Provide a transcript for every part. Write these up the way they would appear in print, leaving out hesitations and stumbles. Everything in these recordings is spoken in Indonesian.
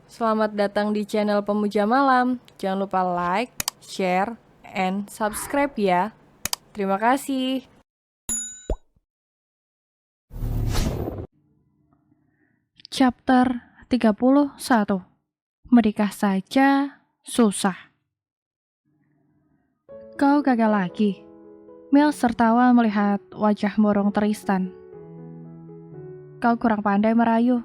Selamat datang di channel Pemuja Malam. Jangan lupa like, share, and subscribe ya. Terima kasih. Chapter 31. Menikah saja susah. Kau gagal lagi. Mills tertawa melihat wajah murung Tristan. Kau kurang pandai merayu.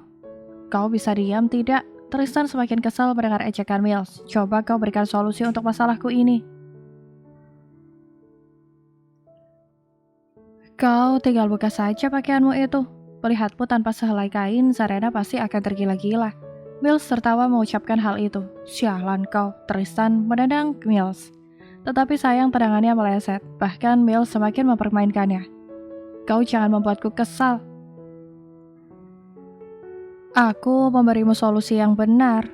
Kau bisa diam tidak? Tristan semakin kesal mendengar ejekan Mills. Coba kau berikan solusi untuk masalahku ini. Kau tinggal buka saja pakaianmu itu. Melihatmu tanpa sehelai kain, Serena pasti akan tergila-gila. Mills tertawa mengucapkan hal itu. Sialan kau, Tristan menendang Mills. Tetapi sayang tendangannya meleset, bahkan Mills semakin mempermainkannya. Kau jangan membuatku kesal. Aku memberimu solusi yang benar.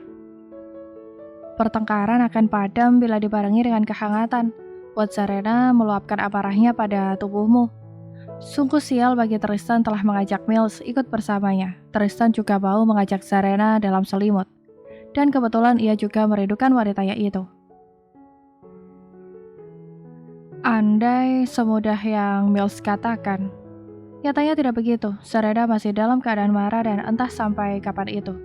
Pertengkaran akan padam bila dibarengi dengan kehangatan. Buat Serena meluapkan amarahnya pada tubuhmu. Sungguh sial bagi Tristan telah mengajak Mills ikut bersamanya. Tristan juga mau mengajak Serena dalam selimut. Dan kebetulan ia juga merindukan wanitanya itu. Andai semudah yang Mills katakan. Nyatanya tidak begitu. Serena masih dalam keadaan marah dan entah sampai kapan itu.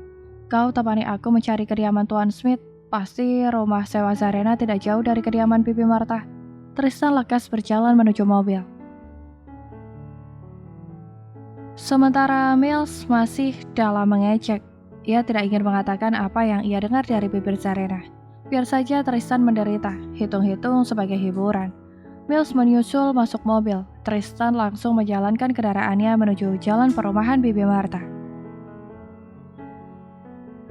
Kau temani aku mencari kediaman Tuan Smith. Pasti rumah sewa Serena tidak jauh dari kediaman Bibi Martha. Tristan lekas berjalan menuju mobil. Sementara Mills masih dalam mengejek. Ia tidak ingin mengatakan apa yang ia dengar dari bibir Serena. Biar saja Tristan menderita, hitung-hitung sebagai hiburan. Mills menyusul masuk mobil. Tristan langsung menjalankan kendaraannya menuju jalan perumahan Bibi Martha.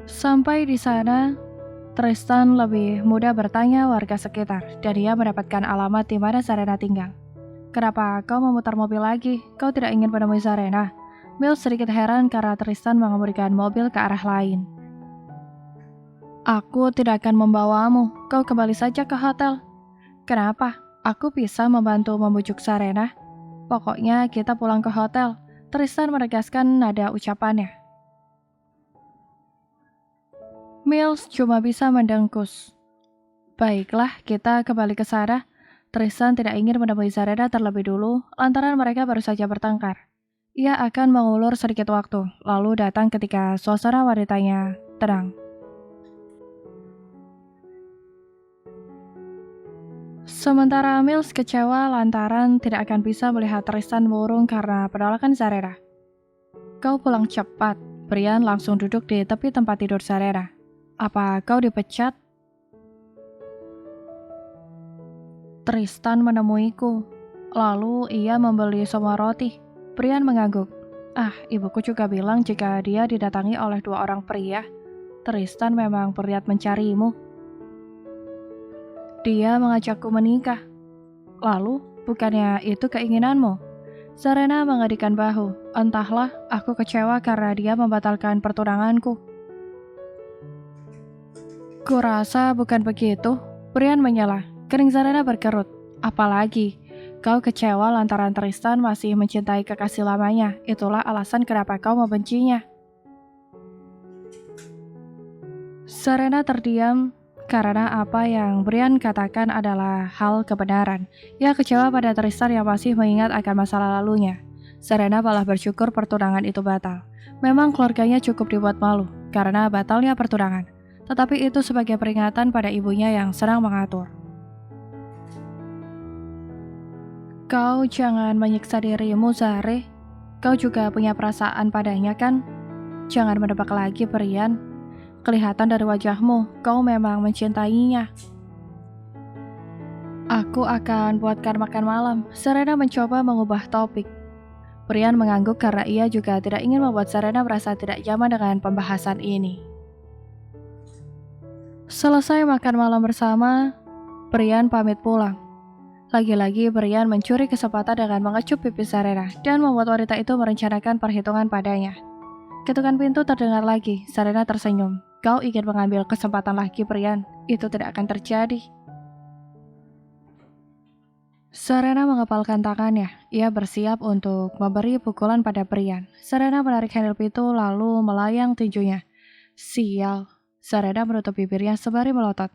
Sampai di sana, Tristan lebih mudah bertanya warga sekitar, dan dia mendapatkan alamat di mana Serena tinggal. Kenapa kau memutar mobil lagi? Kau tidak ingin menemui Serena? Mills sedikit heran karena Tristan mengemudikan mobil ke arah lain. Aku tidak akan membawamu. Kau kembali saja ke hotel. Kenapa? Aku bisa membantu membujuk Serena. Pokoknya kita pulang ke hotel. Tristan menegaskan nada ucapannya. Mills cuma bisa mendengkus. Baiklah, kita kembali ke sana. Tristan tidak ingin menemui Serena terlebih dulu, lantaran mereka baru saja bertengkar. Ia akan mengulur sedikit waktu, lalu datang ketika suasana wanitanya tenang. Sementara Mills kecewa lantaran tidak akan bisa melihat Tristan murung karena penolakan Serena. Kau pulang cepat. Brian langsung duduk di tepi tempat tidur Serena. Apa kau dipecat? Tristan menemuiku. Lalu ia membeli semua roti. Brian mengangguk. Ibuku juga bilang jika dia didatangi oleh dua orang pria. Tristan memang berniat mencarimu. Dia mengajakku menikah. Lalu, bukannya itu keinginanmu? Serena mengedikan bahu. Entahlah, aku kecewa karena dia membatalkan pertunanganku. Kurasa bukan begitu. Brian menyela. Kening Serena berkerut. Apalagi, kau kecewa lantaran Tristan masih mencintai kekasih lamanya. Itulah alasan kenapa kau membencinya. Serena terdiam. Karena apa yang Brian katakan adalah hal kebenaran. Ia kecewa pada Tristan yang masih mengingat akan masa lalunya. Serena malah bersyukur pertunangan itu batal. Memang keluarganya cukup dibuat malu karena batalnya pertunangan. Tetapi itu sebagai peringatan pada ibunya yang sedang mengatur. Kau jangan menyiksa dirimu, Zahre. Kau juga punya perasaan padanya kan? Jangan menebak lagi, Brian. Kelihatan dari wajahmu, kau memang mencintainya. Aku akan buatkan makan malam. Serena mencoba mengubah topik. Brian mengangguk karena ia juga tidak ingin membuat Serena merasa tidak nyaman dengan pembahasan ini. Selesai makan malam bersama, Brian pamit pulang. Lagi-lagi Brian mencuri kesempatan dengan mengecup pipi Serena dan membuat wanita itu merencanakan perhitungan padanya. Ketukan pintu terdengar lagi. Serena tersenyum. Kau ingin mengambil kesempatan lagi, Brian. Itu tidak akan terjadi. Serena mengepalkan tangannya. Ia bersiap untuk memberi pukulan pada Brian. Serena menarik handle pintu lalu melayang tinjunya. Sial. Serena menutup bibirnya sembari melotot.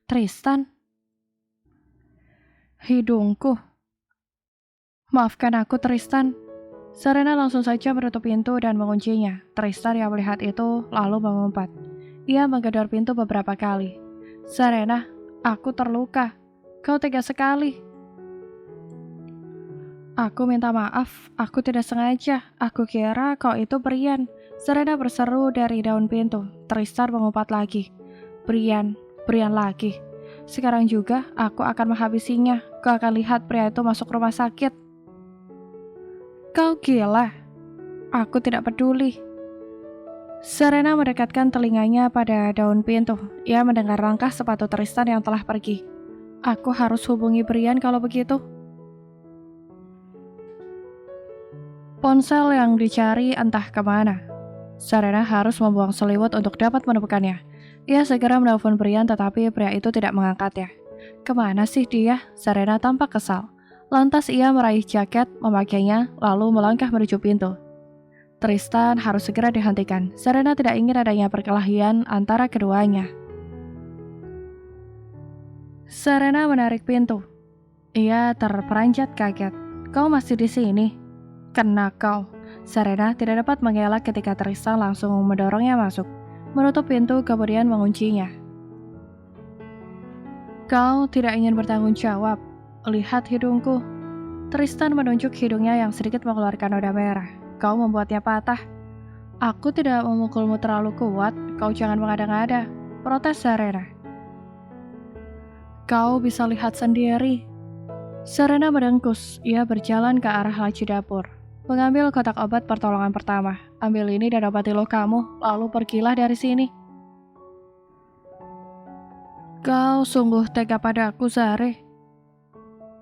Tristan? Hidungku. Maafkan aku, Tristan. Serena langsung saja menutup pintu dan menguncinya. Tristan yang melihat itu lalu mengumpat. Ia menggedor pintu beberapa kali. Serena, aku terluka. Kau tega sekali. Aku minta maaf, aku tidak sengaja. Aku kira kau itu Brian. Serena berseru dari daun pintu. Tristan mengumpat lagi. Brian lagi. Sekarang juga aku akan menghabisinya. Kau akan lihat pria itu masuk rumah sakit. Kau gila. Aku tidak peduli. Serena mendekatkan telinganya pada daun pintu. Ia mendengar langkah sepatu Tristan yang telah pergi. Aku harus hubungi Brian kalau begitu. Ponsel yang dicari entah kemana. Serena harus membuang selimut untuk dapat menemukannya. Ia segera menelpon Brian tetapi pria itu tidak mengangkatnya. Kemana sih dia? Serena tampak kesal. Lantas ia meraih jaket, memakainya, lalu melangkah menuju pintu. Tristan harus segera dihentikan. Serena tidak ingin adanya perkelahian antara keduanya. Serena menarik pintu. Ia terperanjat kaget. Kau masih di sini? Kena kau. Serena tidak dapat mengelak ketika Tristan langsung mendorongnya masuk, menutup pintu kemudian menguncinya. Kau tidak ingin bertanggung jawab. Lihat hidungku. Tristan menunjuk hidungnya yang sedikit mengeluarkan noda merah. Kau membuatnya patah. Aku tidak memukulmu terlalu kuat. Kau jangan mengada-ngada. Protes Serena. Kau bisa lihat sendiri. Serena mendengkus. Ia berjalan ke arah laci dapur. Mengambil kotak obat pertolongan pertama. Ambil ini dan obati lukamu, lalu pergilah dari sini. Kau sungguh tega padaku, Zare.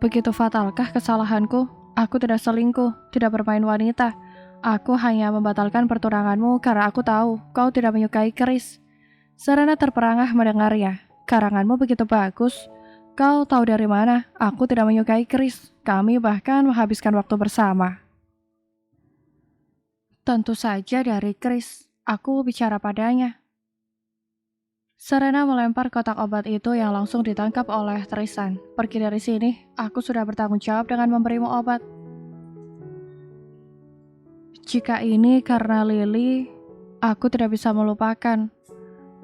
Begitu fatalkah kesalahanku? Aku tidak selingkuh, tidak bermain wanita. Aku hanya membatalkan pertunanganmu karena aku tahu kau tidak menyukai Chris. Serena terperangah mendengarnya. Karanganmu begitu bagus. Kau tahu dari mana? Aku tidak menyukai Chris. Kami bahkan menghabiskan waktu bersama. Tentu saja dari Chris. Aku bicara padanya. Serena melempar kotak obat itu yang langsung ditangkap oleh Tristan. Pergi dari sini, aku sudah bertanggung jawab dengan memberimu obat. Jika ini karena Lily, aku tidak bisa melupakan.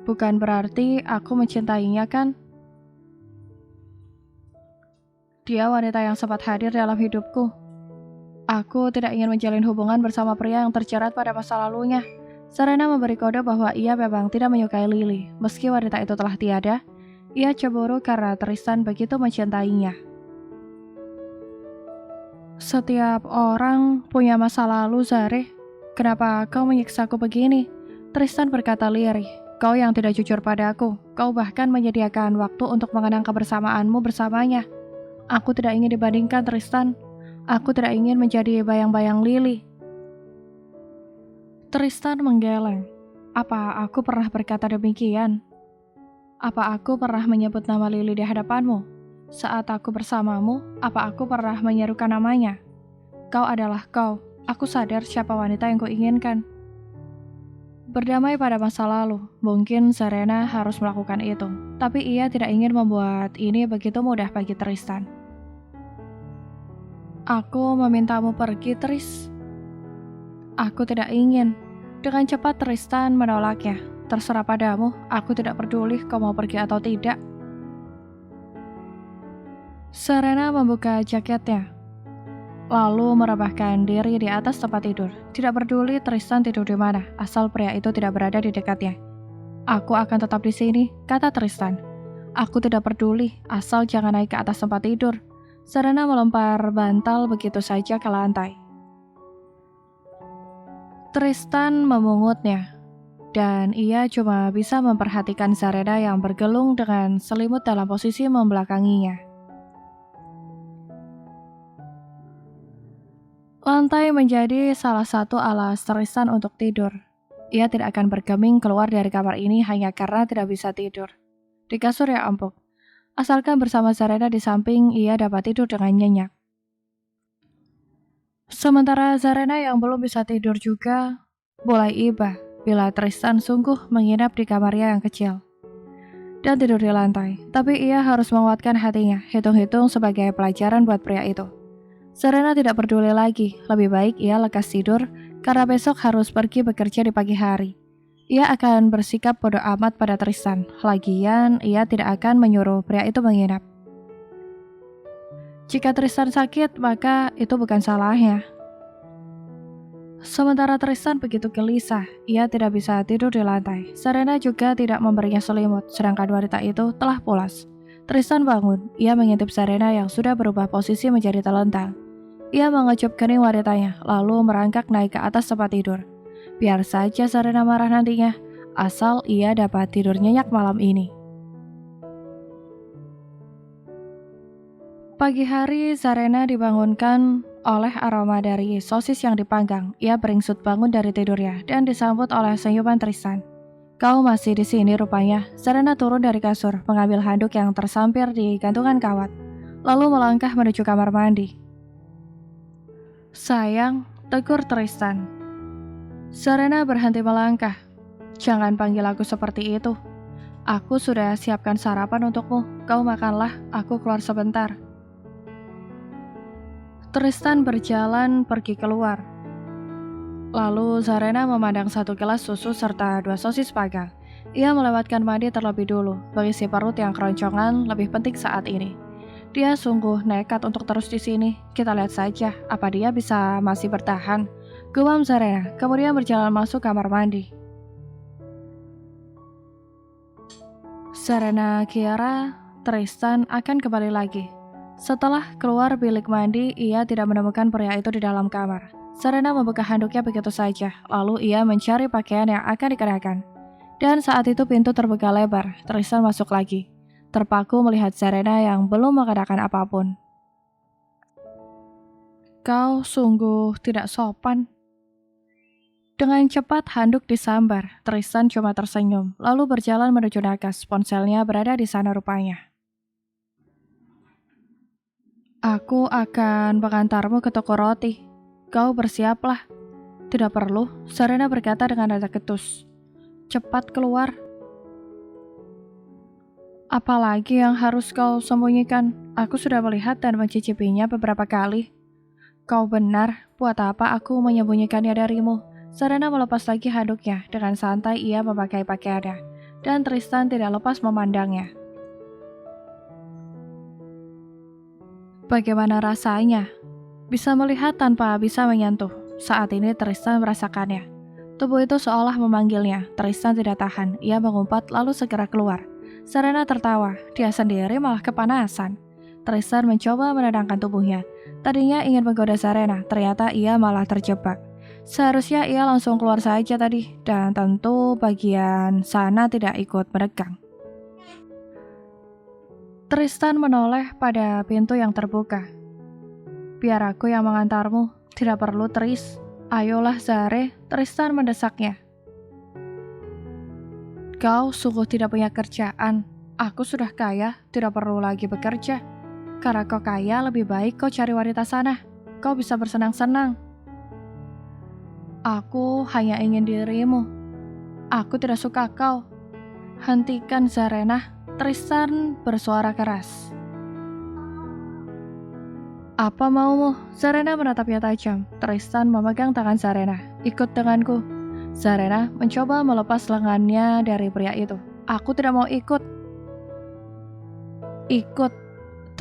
Bukan berarti aku mencintainya kan? Dia wanita yang sempat hadir dalam hidupku. Aku tidak ingin menjalin hubungan bersama pria yang terjerat pada masa lalunya. Serena memberi kode bahwa ia memang tidak menyukai Lily. Meski wanita itu telah tiada, ia cemburu karena Tristan begitu mencintainya. Setiap orang punya masa lalu, Zare. Kenapa kau menyiksaku begini? Tristan berkata lirih. Kau yang tidak jujur padaku. Kau bahkan menyediakan waktu untuk mengenang kebersamaanmu bersamanya. Aku tidak ingin dibandingkan, Tristan. Aku tidak ingin menjadi bayang-bayang Lily. Tristan menggeleng. Apa aku pernah berkata demikian? Apa aku pernah menyebut nama Lily di hadapanmu? Saat aku bersamamu, apa aku pernah menyerukan namanya? Kau adalah kau. Aku sadar siapa wanita yang kuinginkan. Berdamai pada masa lalu, mungkin Serena harus melakukan itu. Tapi ia tidak ingin membuat ini begitu mudah bagi Tristan. Aku memintamu pergi, Tris. Aku tidak ingin. Dengan cepat Tristan menolaknya. Terserah padamu, aku tidak peduli kau mau pergi atau tidak. Serena membuka jaketnya, lalu merebahkan diri di atas tempat tidur. Tidak peduli Tristan tidur di mana, asal pria itu tidak berada di dekatnya. Aku akan tetap di sini, kata Tristan. Aku tidak peduli, asal jangan naik ke atas tempat tidur. Serena melempar bantal begitu saja ke lantai. Tristan memungutnya, dan ia cuma bisa memperhatikan Serena yang bergelung dengan selimut dalam posisi membelakanginya. Lantai menjadi salah satu alas Tristan untuk tidur. Ia tidak akan bergeming keluar dari kamar ini hanya karena tidak bisa tidur di kasur yang empuk. Asalkan bersama Serena di samping, ia dapat tidur dengan nyenyak. Sementara Serena yang belum bisa tidur juga mulai iba. bila Tristan sungguh menginap di kamarnya yang kecil dan tidur di lantai. Tapi ia harus menguatkan hatinya, hitung-hitung sebagai pelajaran buat pria itu. Serena tidak peduli lagi, lebih baik ia lekas tidur karena besok harus pergi bekerja di pagi hari. Ia akan bersikap bodoh amat pada Tristan. Lagian, ia tidak akan menyuruh pria itu menginap. Jika Tristan sakit, maka itu bukan salahnya. Sementara Tristan begitu gelisah, ia tidak bisa tidur di lantai. Serena juga tidak memberinya selimut, sedangkan wanita itu telah pulas. Tristan bangun, ia mengintip Serena yang sudah berubah posisi menjadi telentang. Ia mengecup kening wanitanya, lalu merangkak naik ke atas tempat tidur. Biar saja Serena marah nantinya, asal ia dapat tidur nyenyak malam ini. Pagi hari, Serena dibangunkan oleh aroma dari sosis yang dipanggang. Ia beringsut bangun dari tidurnya dan disambut oleh senyuman Tristan. "Kau masih di sini rupanya." Serena turun dari kasur, mengambil handuk yang tersampir di gantungan kawat, lalu melangkah menuju kamar mandi. "Sayang," tegur Tristan. Serena berhenti melangkah. "Jangan panggil aku seperti itu. Aku sudah siapkan sarapan untukmu. Kau makanlah, aku keluar sebentar." Tristan berjalan pergi keluar. Lalu Serena memandang satu gelas susu serta 2 sosis panggang. Ia melewatkan mandi terlebih dulu. Berisi perut yang keroncongan lebih penting saat ini. Dia sungguh nekat untuk terus di sini. Kita lihat saja apa dia bisa masih bertahan. Gumam Serena, kemudian berjalan masuk kamar mandi. Serena kira Tristan akan kembali lagi. Setelah keluar bilik mandi, ia tidak menemukan pria itu di dalam kamar. Serena membuka handuknya begitu saja, lalu ia mencari pakaian yang akan dikenakan. Dan saat itu pintu terbuka lebar, Tristan masuk lagi. Terpaku melihat Serena yang belum mengenakan apapun. "Kau sungguh tidak sopan." Dengan cepat handuk disambar, Tristan cuma tersenyum, lalu berjalan menuju nakas. Ponselnya berada di sana rupanya. "Aku akan mengantarmu ke toko roti. Kau bersiaplah." "Tidak perlu," Serena berkata dengan nada ketus. "Cepat keluar." "Apalagi yang harus kau sembunyikan? Aku sudah melihat dan mencicipinya beberapa kali." "Kau benar, buat apa aku menyembunyikannya darimu?" Serena melepas lagi handuknya. Dengan santai ia memakai pakaiannya, dan Tristan tidak lepas memandangnya. Bagaimana rasanya? Bisa melihat tanpa bisa menyentuh. Saat ini Tristan merasakannya. Tubuh itu seolah memanggilnya. Tristan tidak tahan. Ia mengumpat lalu segera keluar. Serena tertawa. Dia sendiri malah kepanasan. Tristan mencoba menenangkan tubuhnya. Tadinya ingin menggoda Serena. Ternyata ia malah terjebak. Seharusnya ia langsung keluar saja tadi. Dan tentu bagian sana tidak ikut menegang. Tristan menoleh pada pintu yang terbuka. "Biar aku yang mengantarmu." "Tidak perlu, Tris. Ayolah, Zare." Tristan mendesaknya. "Kau sungguh tidak punya kerjaan. Aku sudah kaya, tidak perlu lagi bekerja. Karena kau kaya, lebih baik kau cari wanita sana. Kau bisa bersenang-senang." "Aku hanya ingin dirimu. Aku tidak suka kau." "Hentikan, Zarena." Tristan bersuara keras. "Apa maumu?" Serena menatapnya tajam. Tristan memegang tangan Serena. "Ikut denganku." Serena mencoba melepas lengannya dari pria itu. "Aku tidak mau ikut." "Ikut."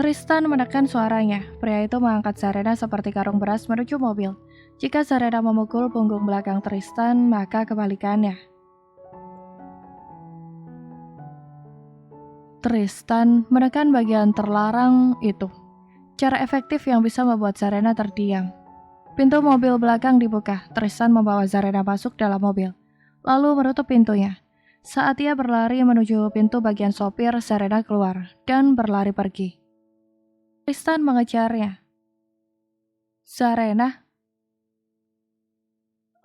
Tristan menekan suaranya. Pria itu mengangkat Serena seperti karung beras menuju mobil. Jika Serena memukul punggung belakang Tristan, maka kebalikannya. Tristan menekan bagian terlarang itu. Cara efektif yang bisa membuat Serena terdiam. Pintu mobil belakang dibuka. Tristan membawa Serena masuk dalam mobil, lalu menutup pintunya. Saat ia berlari menuju pintu bagian sopir, Serena keluar dan berlari pergi. Tristan mengejarnya. "Serena."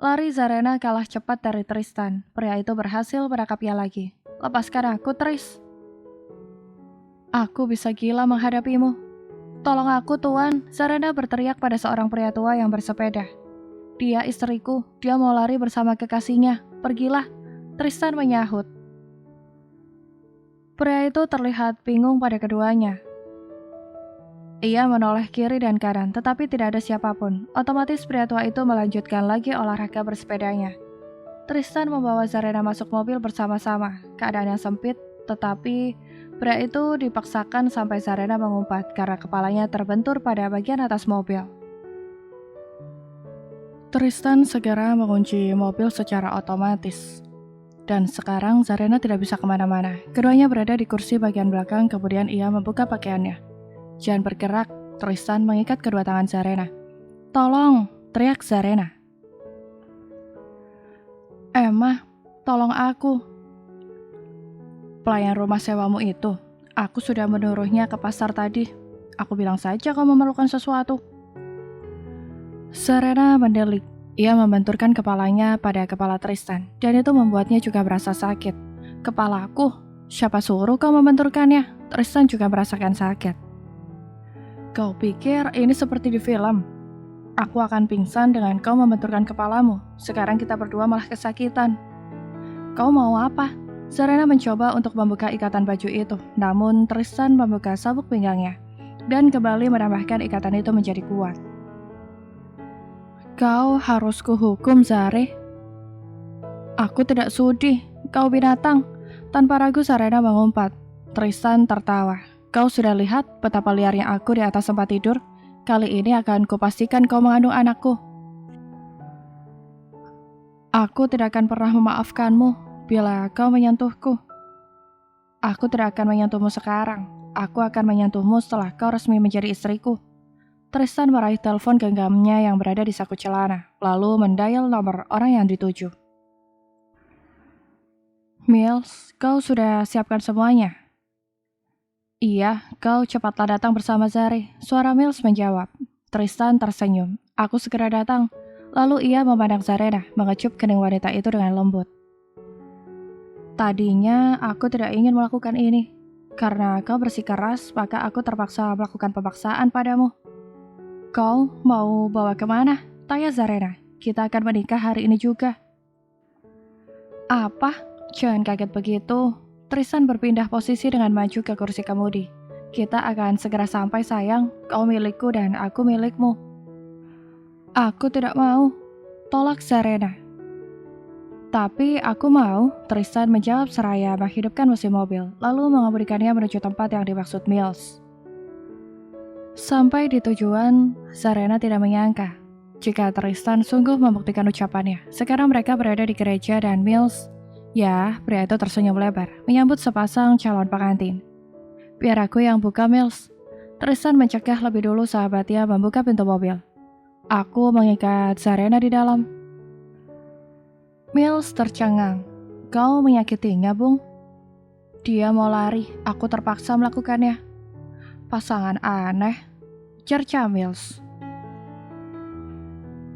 Lari Serena kalah cepat dari Tristan. Pria itu berhasil menangkapnya lagi. "Lepaskan aku, Tris. Aku bisa gila menghadapimu." "Tolong aku, Tuan." Serena berteriak pada seorang pria tua yang bersepeda. "Dia istriku, dia mau lari bersama kekasihnya. pergilah, Tristan menyahut. Pria itu terlihat bingung pada keduanya. Ia menoleh kiri dan kanan, tetapi tidak ada siapapun. Otomatis pria tua itu melanjutkan lagi olahraga bersepedanya. Tristan membawa Zarena masuk mobil bersama-sama. Keadaan yang sempit, tetapi pria itu dipaksakan sampai Zarena mengumpat karena kepalanya terbentur pada bagian atas mobil. Tristan segera mengunci mobil secara otomatis. Dan sekarang Zarena tidak bisa kemana-mana. Keduanya berada di kursi bagian belakang, kemudian ia membuka pakaiannya. Jangan bergerak, Tristan mengikat kedua tangan Zarena. Tolong, teriak Zarena. Emma, tolong aku. Pelayan rumah sewamu itu, aku sudah menyuruhnya ke pasar tadi. Aku bilang saja kau memerlukan sesuatu. Zarena mendelik. Ia membenturkan kepalanya pada kepala Tristan, dan itu membuatnya juga merasa sakit. Kepalaku, siapa suruh kau membenturkannya? Tristan juga merasakan sakit. Kau pikir ini seperti di film? Aku akan pingsan dengan kau membenturkan kepalamu. Sekarang kita berdua malah kesakitan. Kau mau apa? Zarena mencoba untuk membuka ikatan baju itu, namun Tristan membuka sabuk pinggangnya dan kembali menambahkan ikatan itu menjadi kuat. Kau harus kuhukum, Zare. Aku tidak sudi, kau binatang. Tanpa ragu Zarena mengumpat. Tristan tertawa. Kau sudah lihat betapa liarnya aku di atas tempat tidur? Kali ini akan kupastikan kau mengandung anakku. Aku tidak akan pernah memaafkanmu bila kau menyentuhku. Aku tidak akan menyentuhmu sekarang. Aku akan menyentuhmu setelah kau resmi menjadi istriku. Tristan meraih telepon genggamnya yang berada di saku celana, lalu mendial nomor orang yang dituju. Mills, kau sudah siapkan semuanya? Iya, kau cepatlah datang bersama Zare. Suara Mills menjawab. Tristan tersenyum. Aku segera datang. Lalu ia memandang Zarena, mengecup kening wanita itu dengan lembut. Tadinya aku tidak ingin melakukan ini. Karena kau bersikeras, maka aku terpaksa melakukan pemaksaan padamu. Kau mau bawa kemana? Tanya Zarena. Kita akan menikah hari ini juga. Apa? Jangan kaget begitu. Tristan berpindah posisi dengan maju ke kursi kemudi. Kita akan segera sampai, sayang. Kau milikku dan aku milikmu. Aku tidak mau. Tolak Zarena. Tapi aku mau, Tristan menjawab seraya menghidupkan mesin mobil, lalu mengemudikannya menuju tempat yang dimaksud Mills. Sampai di tujuan, Zarena tidak menyangka jika Tristan sungguh membuktikan ucapannya. Sekarang mereka berada di gereja dan Mills, ya, pria itu tersenyum lebar, menyambut sepasang calon pengantin. Biar aku yang buka, Mills. Tristan mencegah lebih dulu sahabatnya membuka pintu mobil. Aku mengikat Zarena di dalam. Mills tercengang. Kau menyakitinya, Bung? Dia mau lari, aku terpaksa melakukannya. Pasangan aneh, cerca Mills.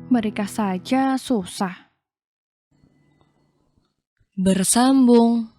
Menikah saja susah. Bersambung.